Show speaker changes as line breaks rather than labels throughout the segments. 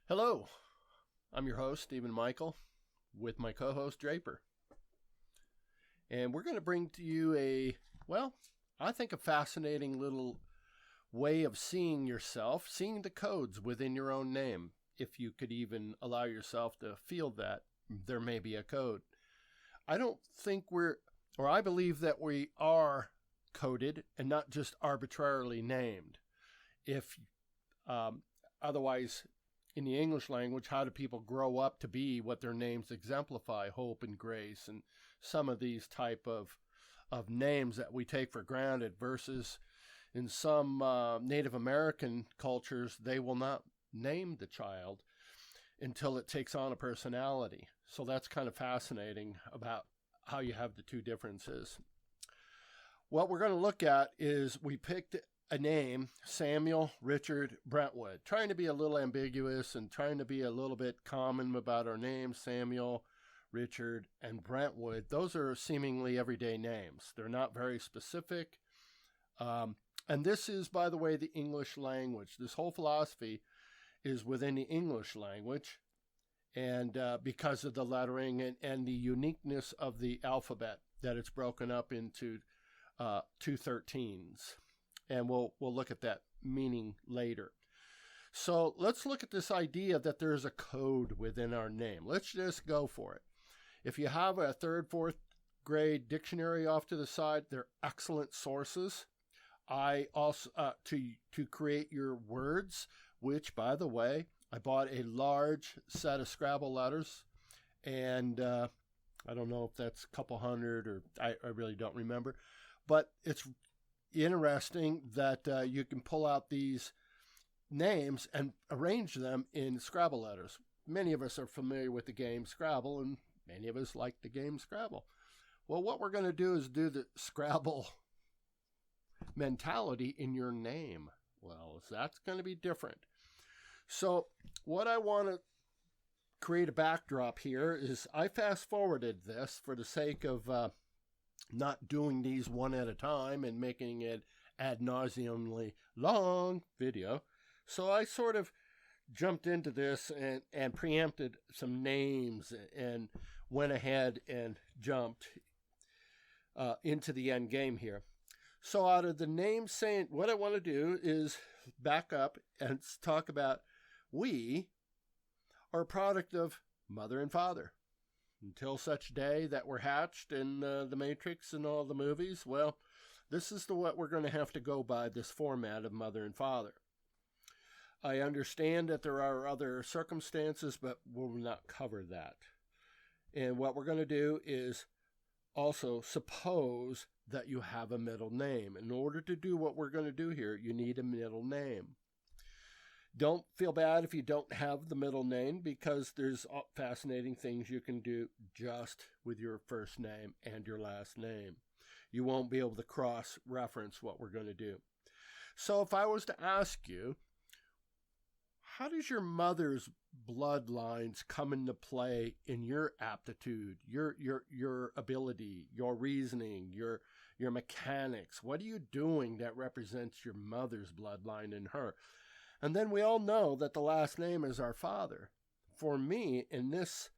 Hello, I'm your host, Stephen Michael, with my co-host, Draper. And we're going to bring to you I think a fascinating little way of seeing yourself, seeing the codes within your own name, if you could even allow yourself to feel that there may be a code. I believe that we are coded and not just arbitrarily named. If otherwise, in the English language, how do people grow up to be what their names exemplify? Hope and grace, and some of these type of names that we take for granted, versus in some Native American cultures, they will not name the child until it takes on a personality. So that's kind of fascinating about how you have the two differences. What we're going to look at is we picked a name, Samuel Richard Brentwood, trying to be a little ambiguous and trying to be a little bit common about our names, Samuel, Richard, and Brentwood. Those are seemingly everyday names. They're not very specific. And this is, by the way, the English language. This whole philosophy is within the English language, and because of the lettering and the uniqueness of the alphabet, that it's broken up into 213s. And we'll look at that meaning later. So let's look at this idea that there's a code within our name. Let's just go for it. If you have a third, fourth grade dictionary off to the side, they're excellent sources. I also to create your words, which, by the way, I bought a large set of Scrabble letters, and I don't know if that's a couple hundred, or I really don't remember, but it's interesting that you can pull out these names and arrange them in Scrabble letters. Many of us are familiar with the game Scrabble, and many of us like the game Scrabble. Well, what we're going to do is do the Scrabble mentality in your name. Well, that's going to be different. So what I want to create a backdrop here is I fast forwarded this for the sake of not doing these one at a time and making it ad nauseumly long video. So I sort of jumped into this and preempted some names and went ahead and jumped into the end game here. So out of the name saying, what I want to do is back up and talk about we are a product of mother and father. Until such day that we're hatched in the Matrix and all the movies, well, this is what we're going to have to go by, this format of mother and father. I understand that there are other circumstances, but we'll not cover that. And what we're going to do is also suppose that you have a middle name. In order to do what we're going to do here, you need a middle name. Don't feel bad if you don't have the middle name, because there's fascinating things you can do just with your first name and your last name. You won't be able to cross-reference what we're going to do. So if I was to ask you, how does your mother's bloodlines come into play in your aptitude, your ability, your reasoning, your mechanics? What are you doing that represents your mother's bloodline in her? And then we all know that the last name is our father. For me, in this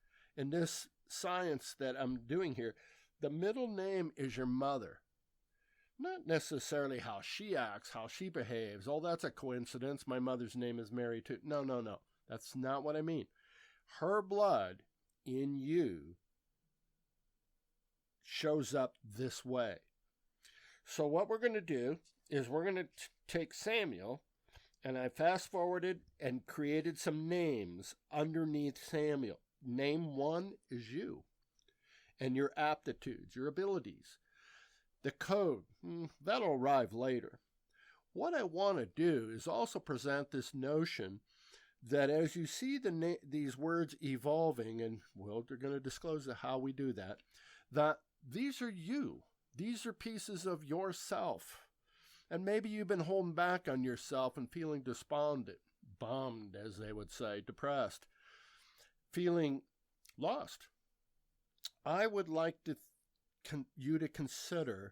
science that I'm doing here, the middle name is your mother. Not necessarily how she acts, how she behaves. Oh, that's a coincidence. My mother's name is Mary too. No. That's not what I mean. Her blood in you shows up this way. So what we're going to do is we're going to take Samuel, and I fast forwarded and created some names underneath Samuel. Name one is you and your aptitudes, your abilities. The code, that'll arrive later. What I want to do is also present this notion that as you see these words evolving, and well, they're going to disclose how we do that, that these are you. These are pieces of yourself. And maybe you've been holding back on yourself and feeling despondent, bummed, as they would say, depressed, feeling lost. I would like you to consider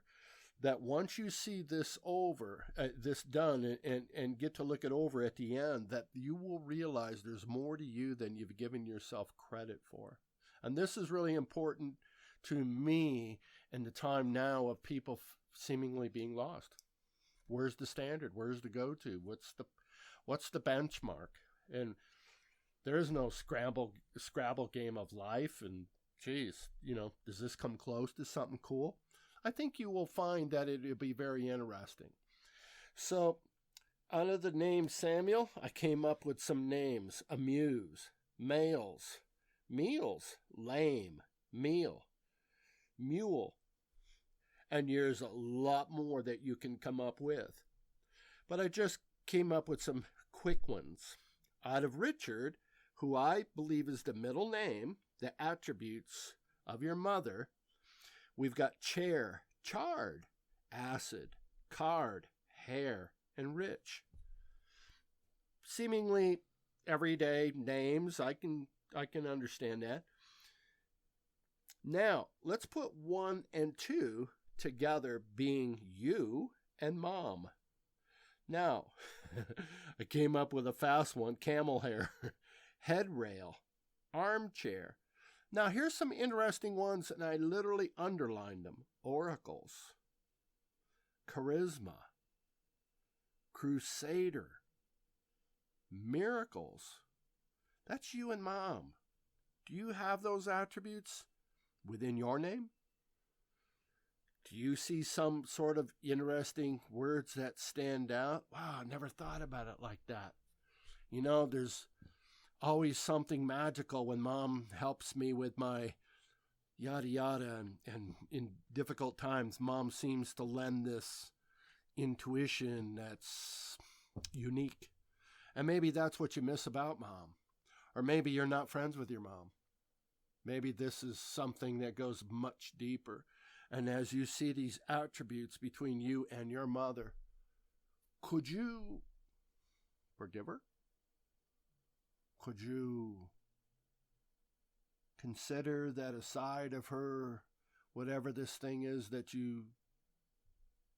that once you see this over, this done, and get to look it over at the end, that you will realize there's more to you than you've given yourself credit for. And this is really important to me in the time now of people seemingly being lost. Where's the standard? Where's the go-to? What's the benchmark? And there is no Scrabble game of life. And geez, does this come close to something cool? I think you will find that it'll be very interesting. So, out of the name Samuel, I came up with some names: amuse, males, meals, lame, meal, mule. And there's a lot more that you can come up with. But I just came up with some quick ones. Out of Richard, who I believe is the middle name, the attributes of your mother, we've got chair, charred, acid, card, hair, and rich. Seemingly everyday names, I can understand that. Now, let's put 1 and 2 together, being you and mom. Now, I came up with a fast one: camel hair, head rail, armchair. Now, here's some interesting ones, and I literally underlined them: oracles, charisma, crusader, miracles. That's you and mom. Do you have those attributes within your name? Do you see some sort of interesting words that stand out? Wow, I never thought about it like that. There's always something magical when mom helps me with my yada yada, and in difficult times, mom seems to lend this intuition that's unique. And maybe that's what you miss about mom. Or maybe you're not friends with your mom. Maybe this is something that goes much deeper. And as you see these attributes between you and your mother, could you forgive her? Could you consider that a side of her, whatever this thing is that you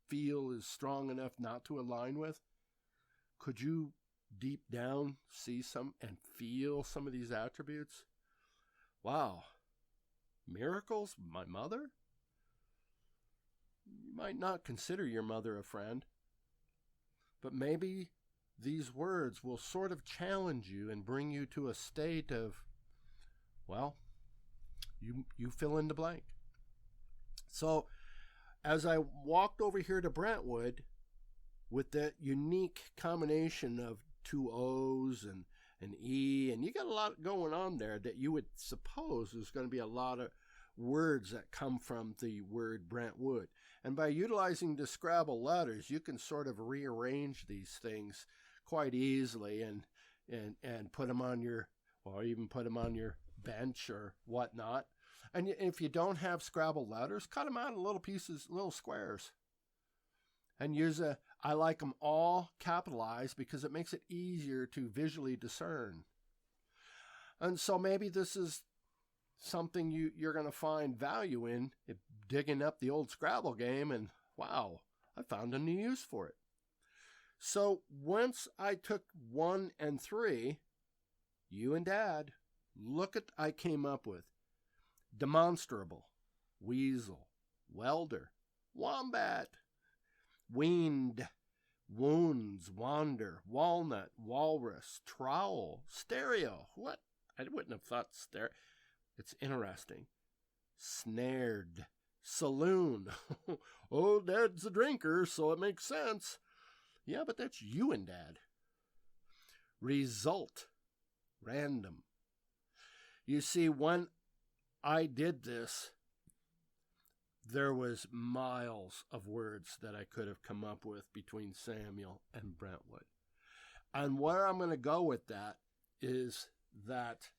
feel is strong enough not to align with, could you deep down see some and feel some of these attributes? Wow. Miracles? My mother? You might not consider your mother a friend, but maybe these words will sort of challenge you and bring you to a state of, well, you fill in the blank. So as I walked over here to Brentwood with that unique combination of 2 O's and an E, and you got a lot going on there that you would suppose there's going to be a lot of words that come from the word Brentwood. And by utilizing the Scrabble letters, you can sort of rearrange these things quite easily and put them on your, or even put them on your bench or whatnot. And if you don't have Scrabble letters, cut them out in little pieces, little squares. And I like them all capitalized because it makes it easier to visually discern. And so maybe this is something you're going to find value in, digging up the old Scrabble game, and wow, I found a new use for it. So once I took 1 and 3, you and Dad, I came up with demonstrable, weasel, welder, wombat, weaned, wounds, wander, walnut, walrus, trowel, stereo. What? I wouldn't have thought stereo. It's interesting. Snared, saloon. Oh, Dad's a drinker, so it makes sense. Yeah, but that's you and Dad. Result, random. You see, when I did this, there was miles of words that I could have come up with between Samuel and Brentwood. And where I'm going to go with that is that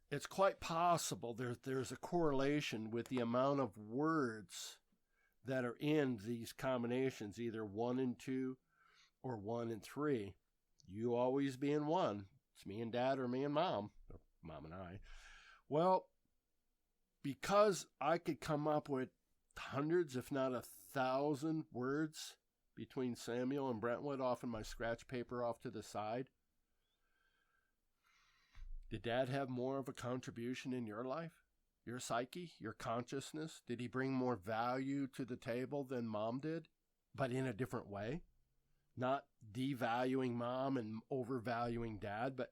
it's quite possible there's a correlation with the amount of words that are in these combinations, either 1 and 2 or 1 and 3. You always being 1. It's me and Dad or me and Mom, or Mom and I. Well, because I could come up with hundreds, if not 1,000 words between Samuel and Brentwood off in my scratch paper off to the side? Did Dad have more of a contribution in your life? Your psyche? Your consciousness? Did he bring more value to the table than Mom did, but in a different way? Not devaluing Mom and overvaluing Dad, but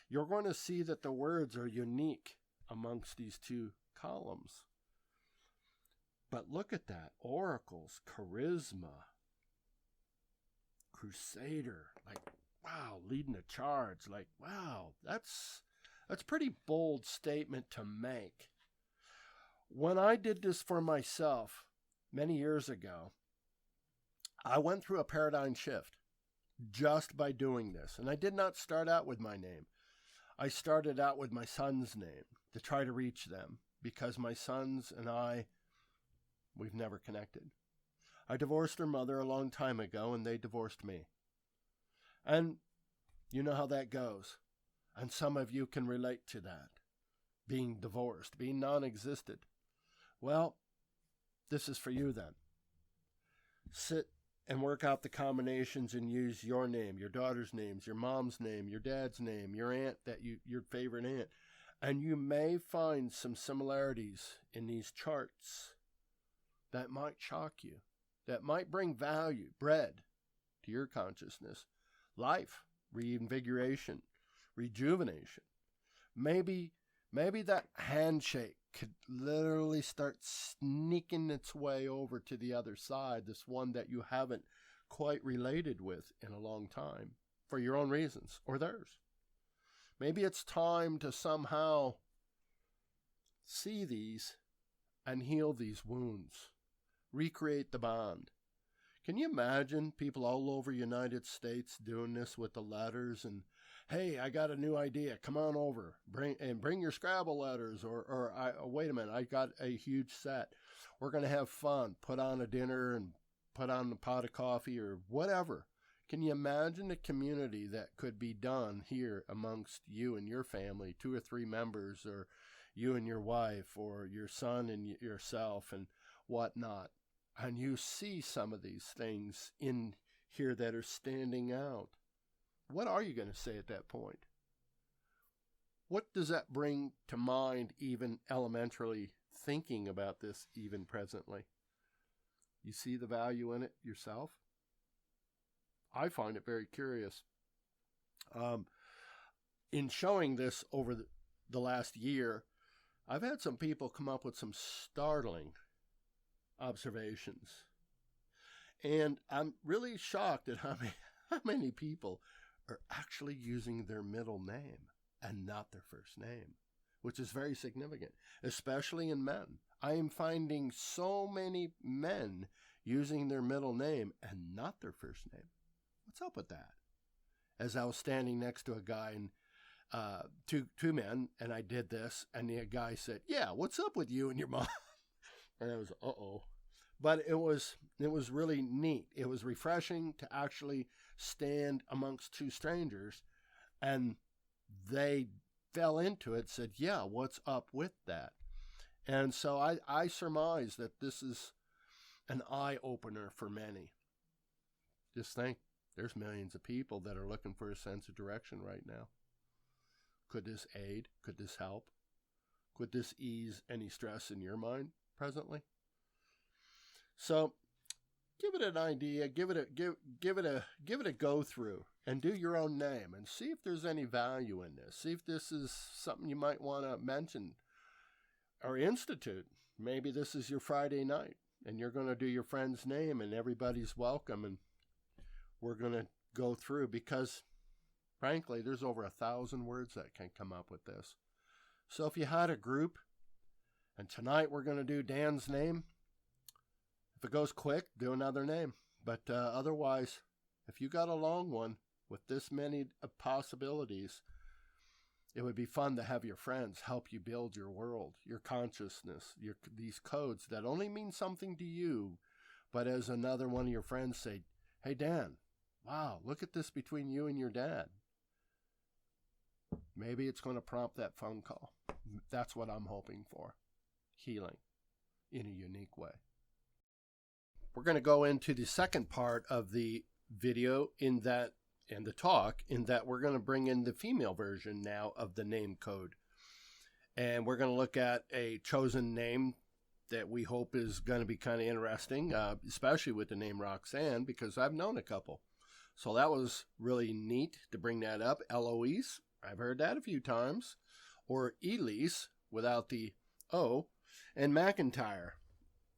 you're going to see that the words are unique amongst these two columns. But look at that. Oracles, charisma, crusader, like, wow, leading a charge. Like, wow, that's a pretty bold statement to make. When I did this for myself many years ago, I went through a paradigm shift just by doing this. And I did not start out with my name. I started out with my son's name to try to reach them, because my sons and I, we've never connected. I divorced their mother a long time ago, and they divorced me. And you know how that goes. And some of you can relate to that. Being divorced, being non-existent. Well, this is for you then. Sit and work out the combinations and use your name, your daughter's names, your mom's name, your dad's name, your aunt, your favorite aunt. And you may find some similarities in these charts that might shock you, that might bring value, bread to your consciousness, life, reinvigoration, rejuvenation. Maybe that handshake could literally start sneaking its way over to the other side, this one that you haven't quite related with in a long time, for your own reasons or theirs. Maybe it's time to somehow see these and heal these wounds, recreate the bond. Can you imagine people all over the United States doing this with the letters and, hey, I got a new idea. Come on over. Bring your Scrabble letters. Or wait a minute, I got a huge set. We're going to have fun. Put on a dinner and put on a pot of coffee or whatever. Can you imagine a community that could be done here amongst you and your family, 2 or 3 members, or you and your wife, or your son and yourself and whatnot? And you see some of these things in here that are standing out. What are you going to say at that point? What does that bring to mind, even elementarily thinking about this even presently? You see the value in it yourself? I find it very curious. In showing this over the last year, I've had some people come up with some startling observations. And I'm really shocked at how many people are actually using their middle name and not their first name, which is very significant, especially in men. I am finding so many men using their middle name and not their first name. What's up with that? As I was standing next to a guy and two men, and I did this, and the guy said, "Yeah, what's up with you and your mom?" And I was, uh-oh. But it was really neat. It was refreshing to actually stand amongst 2 strangers, and they fell into it, said, "Yeah, what's up with that?" And so I surmise that this is an eye-opener for many. Just think, there's millions of people that are looking for a sense of direction right now. Could this aid? Could this help? Could this ease any stress in your mind presently? So give it an idea, give it a go through, and do your own name and see if there's any value in this. See if this is something you might want to mention or institute. Maybe this is your Friday night and you're going to do your friend's name and everybody's welcome, and we're going to go through, because frankly, there's over 1,000 words that can come up with this. So if you had a group, and tonight we're going to do Dan's name, if it goes quick, do another name. But otherwise, if you got a long one with this many possibilities, it would be fun to have your friends help you build your world, your consciousness, these codes that only mean something to you. But as another one of your friends say, "Hey, Dan, wow, look at this between you and your dad." Maybe it's going to prompt that phone call. That's what I'm hoping for. Healing in a unique way. we're going to go into the second part of the video in that, and the talk, in that we're going to bring in the female version now of the name code. And we're going to look at a chosen name that we hope is going to be kind of interesting, especially with the name Roxanne, because I've known a couple. So that was really neat to bring that up. Eloise, I've heard that a few times. Or Elise, without the O. And McIntyre,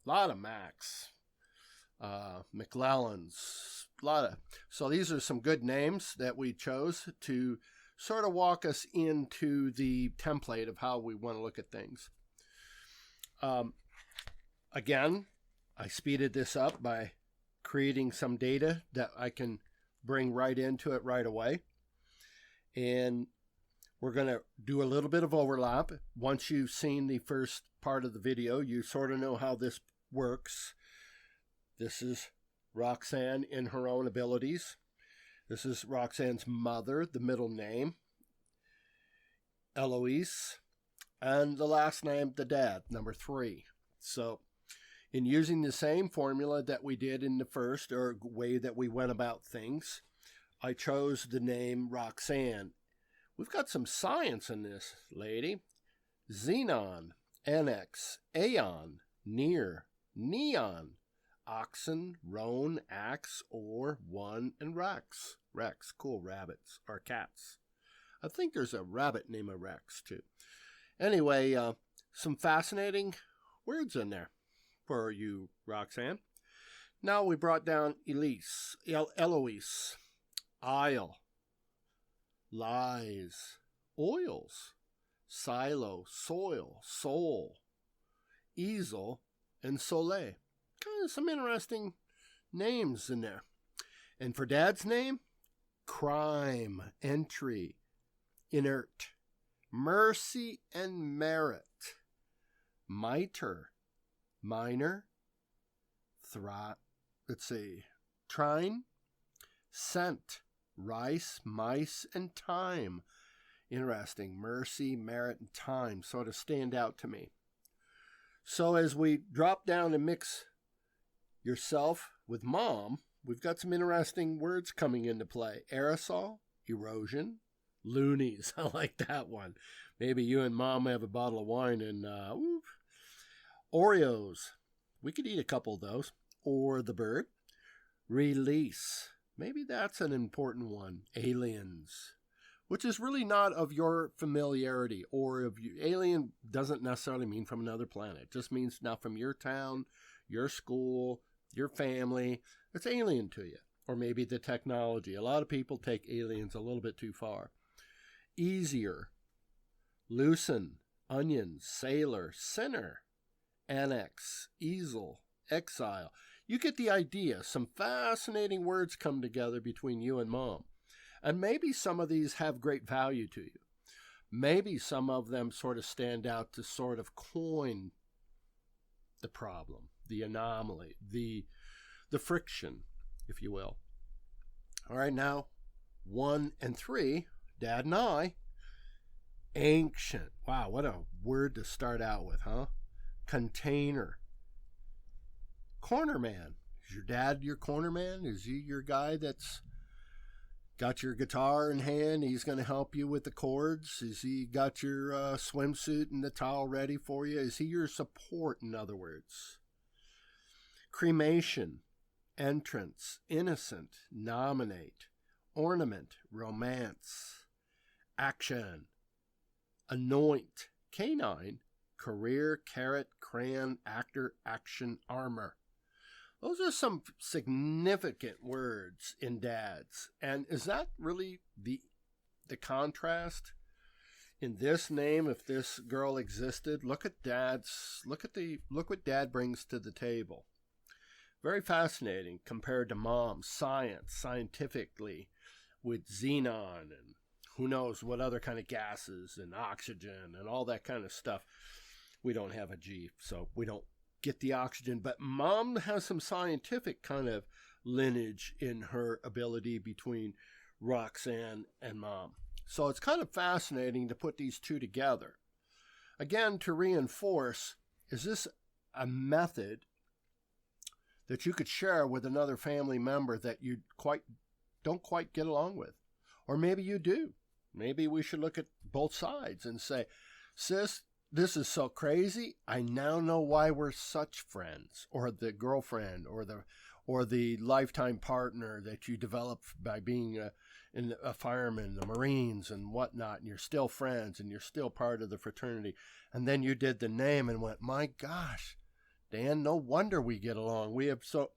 a lot of Macs. McClellans, a lot of. So these are some good names that we chose to sort of walk us into the template of how we want to look at things. Again, I speeded this up by creating some data that I can bring right into it right away. And we're going to do a little bit of overlap. Once you've seen the first part of the video, you sort of know how this works. This is Roxanne in her own abilities. This is Roxanne's mother, the middle name, Eloise, and the last name, the dad, number 3. So in using the same formula that we did in the first, or way that we went about things, I chose the name Roxanne. We've got some science in this, lady. Xenon, NX, Aeon, Near, Neon, Oxen, Roan, Axe, Or, One, and Rex. Rex, cool rabbits, or cats. I think there's a rabbit named Rex, too. Anyway, some fascinating words in there for you, Roxanne. Now we brought down Elise, Eloise, Isle, Lies, Oils, Silo, Soil, Soul, Easel, and Soleil. Kind of some interesting names in there. And for Dad's name, Crime, Entry, Inert, Mercy and Merit, Mitre, Minor, Trine, Scent, Rice, Mice, and Time. Interesting. Mercy, Merit, and Time sort of stand out to me. So as we drop down and mix yourself with Mom, we've got some interesting words coming into play. Aerosol, erosion, loonies. I like that one. Maybe you and Mom have a bottle of wine and Oreos. We could eat a couple of those. Or the bird. Release. Maybe that's an important one. Aliens. Which is really not of your familiarity, or of you. Alien doesn't necessarily mean from another planet. It just means not from your town, your school, your family. It's alien to you. Or maybe the technology. A lot of people take aliens a little bit too far. Easier. Loosen. Onion. Sailor. Sinner. Annex. Easel. Exile. You get the idea. Some fascinating words come together between you and Mom. And maybe some of these have great value to you. Maybe some of them sort of stand out to sort of coin the problem, the anomaly, the friction, if you will. All right, now 1 and 3, Dad and I. Ancient. Wow, what a word to start out with, huh? Container. Corner man. Is your dad your corner man? Is he your guy that's got your guitar in hand? He's going to help you with the chords? Is he got your swimsuit and the towel ready for you? Is he your support, in other words? Cremation. Entrance. Innocent. Nominate. Ornament. Romance. Action. Anoint. Canine. Career. Carrot. Crayon. Actor. Action. Armor. Those are some significant words in Dad's. And is that really the contrast in this name? If this girl existed, look at Dad's, look what Dad brings to the table. Very fascinating compared to Mom's science, scientifically, with xenon and who knows what other kind of gases and oxygen and all that kind of stuff. We don't have a G, so we don't get the oxygen, but Mom has some scientific kind of lineage in her ability between Roxanne and Mom. So it's kind of fascinating to put these two together. Again, to reinforce, is this a method that you could share with another family member that you don't quite get along with. Or maybe you do. Maybe we should look at both sides and say, sis, this is so crazy. I now know why we're such friends, or the girlfriend, or the lifetime partner that you develop by being a fireman, the Marines and whatnot, and you're still friends and you're still part of the fraternity. And then you did the name and went, my gosh, Dan, no wonder we get along. We have so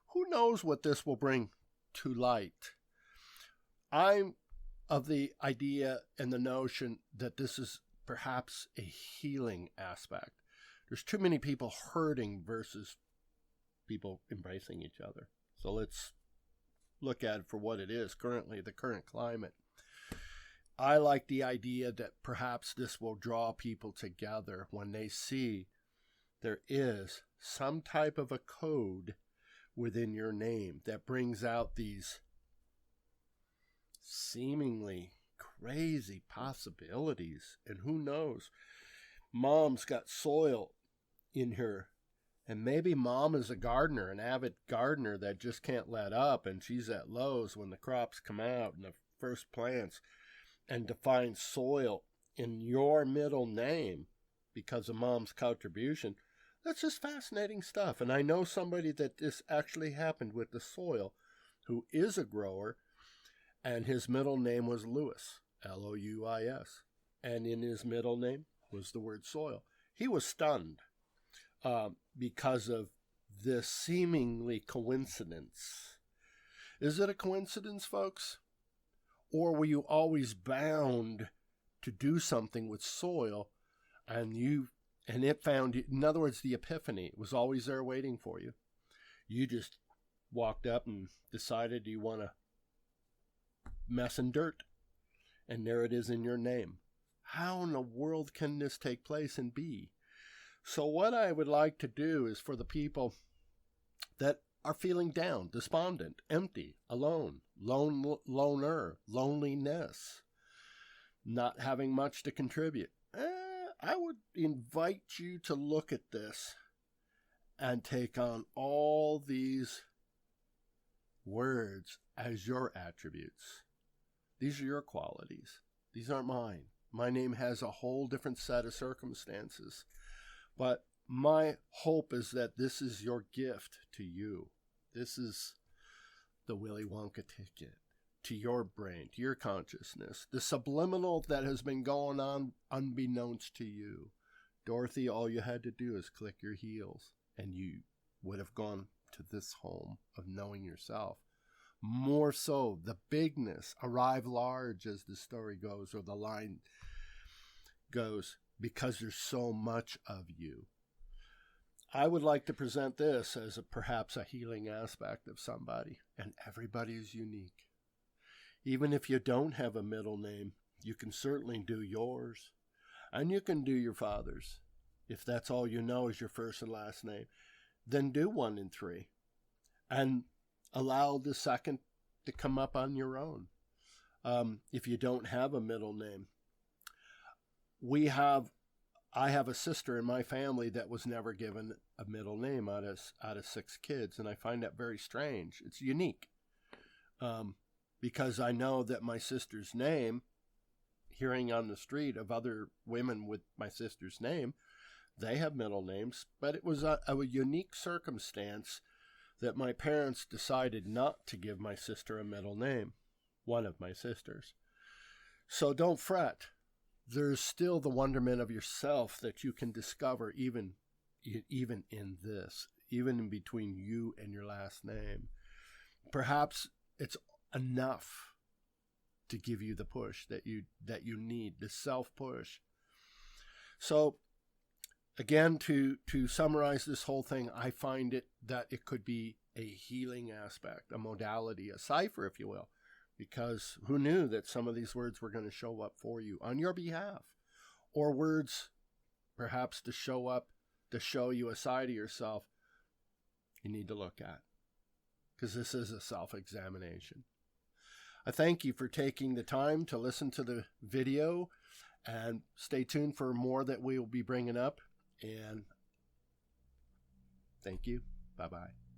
who knows what this will bring to light. I'm of the idea and the notion that this is perhaps a healing aspect. There's too many people hurting versus people embracing each other. So let's look at it for what it is currently, the current climate. I like the idea that perhaps this will draw people together when they see there is some type of a code within your name that brings out these seemingly crazy possibilities. And who knows, mom's got soil in her, and maybe mom is a gardener, an avid gardener that just can't let up, and she's at Lowe's when the crops come out and the first plants, and to find soil in your middle name because of mom's contribution. That's just fascinating stuff. And I know somebody that this actually happened with the soil, who is a grower, and his middle name was Lewis, Louis, and in his middle name was the word soil. He was stunned because of this seemingly coincidence. Is it a coincidence, folks? Or were you always bound to do something with soil, and it found you? In other words, the epiphany was always there waiting for you. You just walked up and decided you want to mess in dirt, and there it is in your name. How in the world can this take place and be? So what I would like to do is for the people that are feeling down, despondent, empty, alone, loner, loneliness, not having much to contribute, I would invite you to look at this and take on all these words as your attributes. These are your qualities. These aren't mine. My name has a whole different set of circumstances. But my hope is that this is your gift to you. This is the Willy Wonka ticket to your brain, to your consciousness. The subliminal that has been going on unbeknownst to you. Dorothy, all you had to do is click your heels, and you would have gone to this home of knowing yourself. More so, the bigness, arrive large, as the story goes, or the line goes, because there's so much of you. I would like to present this as perhaps a healing aspect of somebody, and everybody is unique. Even if you don't have a middle name, you can certainly do yours, and you can do your father's. If that's all you know is your first and last name, then do 1 and 3, and allow the second to come up on your own. If you don't have a middle name, I have a sister in my family that was never given a middle name out of 6 kids, and I find that very strange. It's unique, because I know that my sister's name, hearing on the street of other women with my sister's name, they have middle names, but it was a unique circumstance that my parents decided not to give my sister a middle name, one of my sisters. So don't fret. There's still the wonderment of yourself that you can discover even in this, even in between you and your last name. Perhaps it's enough to give you the push that you need, the self-push. So again, to summarize this whole thing, I find it that it could be a healing aspect, a modality, a cipher, if you will. Because who knew that some of these words were going to show up for you on your behalf? Or words perhaps to show up, to show you a side of yourself you need to look at. Because this is a self-examination. I thank you for taking the time to listen to the video, and stay tuned for more that we will be bringing up. And thank you. Bye-bye.